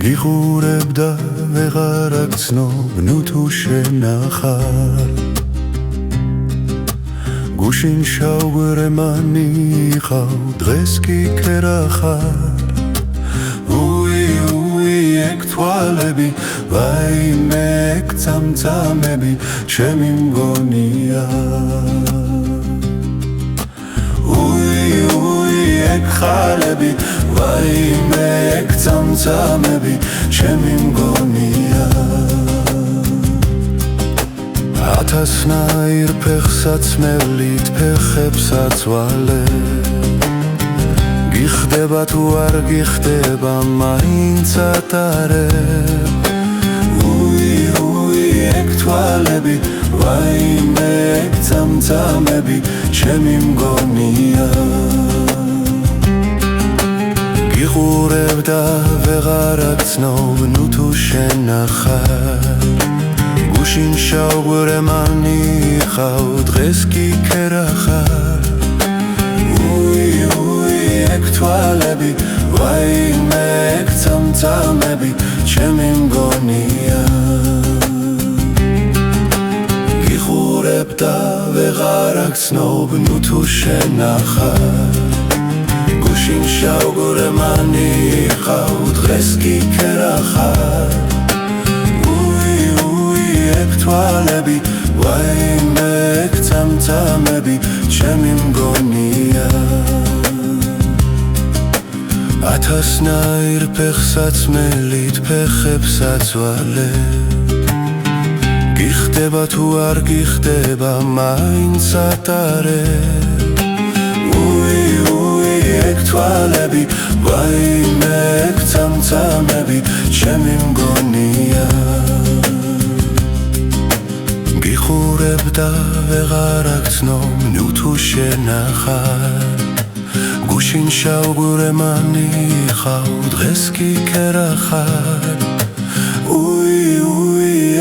გიხურებდა ვეღარ აქცნობ ნუ თუ შენახარ გუშინ შავგვერე მანიხავ დღეს კი ქერახარ ეგ თვალები ვაიმე ეგ წამწამები ჩემი მგონია ეგ ხალები ვაიმე ეგ წამწამები ჩემი მგონია ათასნაირ ფეხსაცმელით ფეხებსაც ვალე გიხდება თუ არ გიხდება მაინც ატარებ ეგ თვალები ვაიმე ეგ წამწამები ჩემი მგონია გიხურებდა ვეღარ აქცნობ ნუ თუ შენახარ გუშინ შავგვერე მანიხავ დღეს კი ქერახარ ეგ თვალები ვაიმე ეგ წამწამები ჩემი მგონია გიხურებდა ვეღარ აქცნობ ნუ თუ შენახარ გუშინ შავგვერე მანიხავ დღეს კი ქერახარ ეგ თვალები ვაიმე ეგ წამწამები ჩემი მგონია ათასნაირ ფეხსაცმელით ფეხებსაც ვალებ გიხდება თუ არ გიხდება მაინც ატარებ ეგ თვალები ვაიმე ეგ წამწამები ჩემი მგონია გიხურებდა ვეღარ აქცნობ ნუ თუ შენახარ გუშინ შავგვერე მანიხავ დღეს კი ქერახარ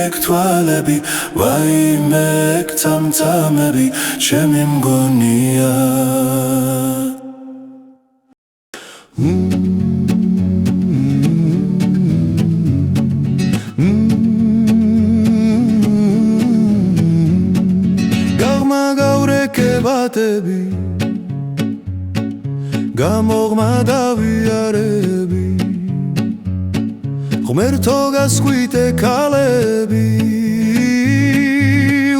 ეგ თვალები ვაიმე ეგ წამწამები ჩემი მგონია გაღმა გავრეკებათები გამოღმა დავიარები ღმერთო გასხვიტე ქალები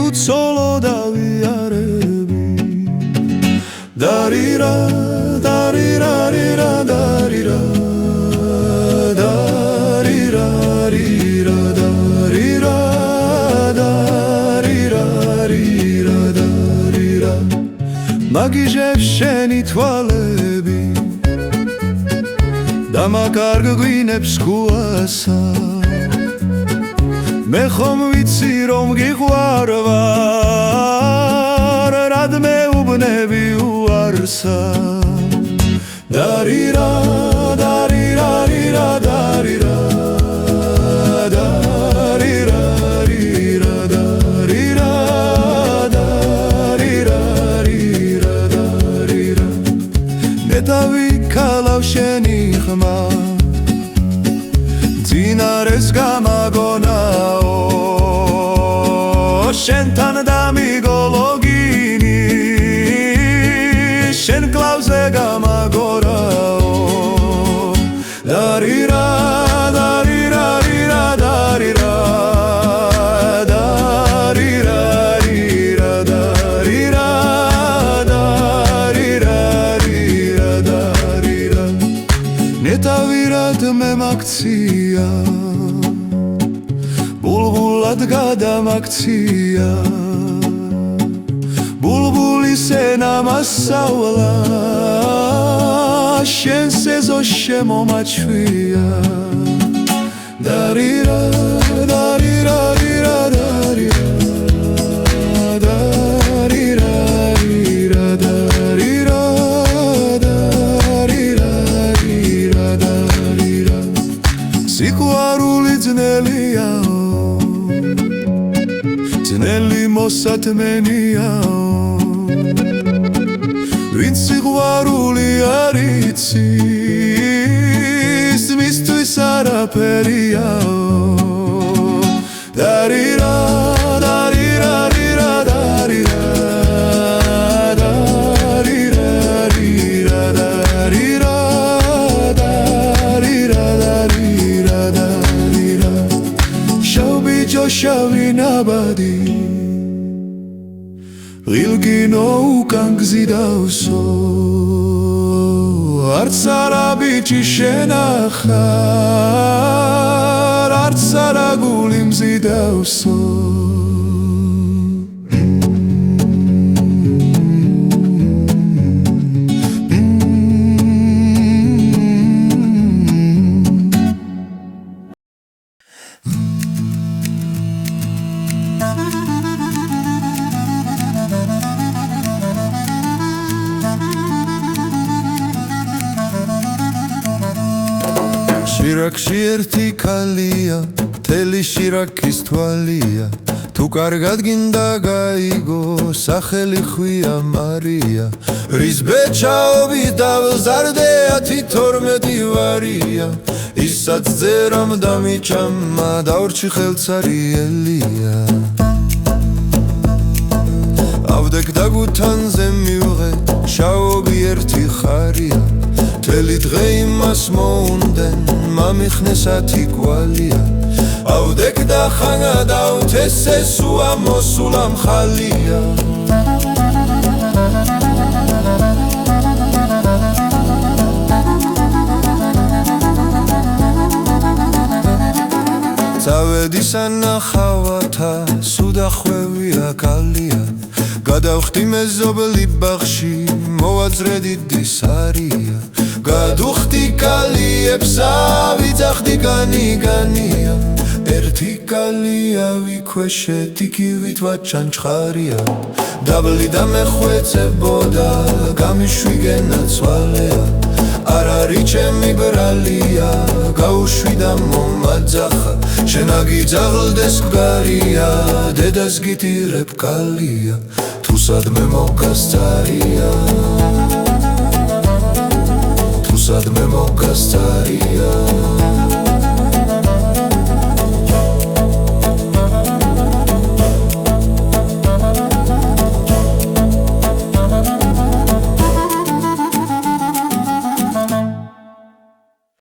უცოლო დავიარები დარირა დარირა რირა დარირა დარირა რირა დარირა დარირა რირა დარირა მაგიჟებ შენი თვალები დამაკარგ გვინებს გუასა მე ხომ ვიცი რომ გიყვარვარ რად მეუბნები უარსა დარირა დარირა რირა დარირა დარირა რირა დარირა დარირა რირა დარირა ნეტავი ქალავ შენი ხმა ძინარეს გამაგონაო შენთან დამიგოლოგინი შენ კლავზე გამაგორაო დარირა დარირა რირა დარირა დარირა რირა დარირა დარირა რირა დარირა ნეტავირად მე მაქცია ბულბულად გადამაქცია ბულბულის ენა მასავლა შენ სეზო შემომაჩვია დარირა დარირა რირა დარირა დარირა რირა დარირა დარირა რირა დარირა სიყვარული ძნელიაო ძნელი მოსათმენიაო ვინც სიყვარული არ იცის მისთვის არა არაფერიაო დარირა დარირა რირა დარირა დარირა რირა დარირა დარირა დარირა დარირა შავბიჯო შავი ნაბადი ღილგინო უკან გზიდავსო არც არა ბიჭი შენახარ არც არა გული მზიდავსო შირაქში ერთი ქალია მთელი შირაქის თვალია თუ კარგად გინდა გაიგო სახელი ხვია მარია რის ბეჭაობით დავზარდე 10-12 ვარია ისაც წერამ დამიჭამა დავრჩი ხელცარიელია ავდექ დაგუთანზე მივღე შაობი ერთი ხარია მთელი დღე იმას მოუნდენ მამიხნეს 10 კვალია ავდექ და ხანა დავთესე სუა მოსულა მხალია წავედი სანახავათა სუდახვევია კალია გადავხდი მეზობლი ბაღში მოვაძრედი დისარია გადუხდი კალიებსა ვიძახდი განიგანია ერთი კალია ვიქვეშე ტიკივით ვაჩანჩხარია დაბლი და მეხვეწებოდა გამიშვიგენა ცვალეა არ არის ჩემი ბრალია გაუშვი და მომაძახა შენ აგიძაღლდეს გვარია დედას გიტირებ კალია თუ სადმე მოგასწარია თუ სადმე მოგასწარია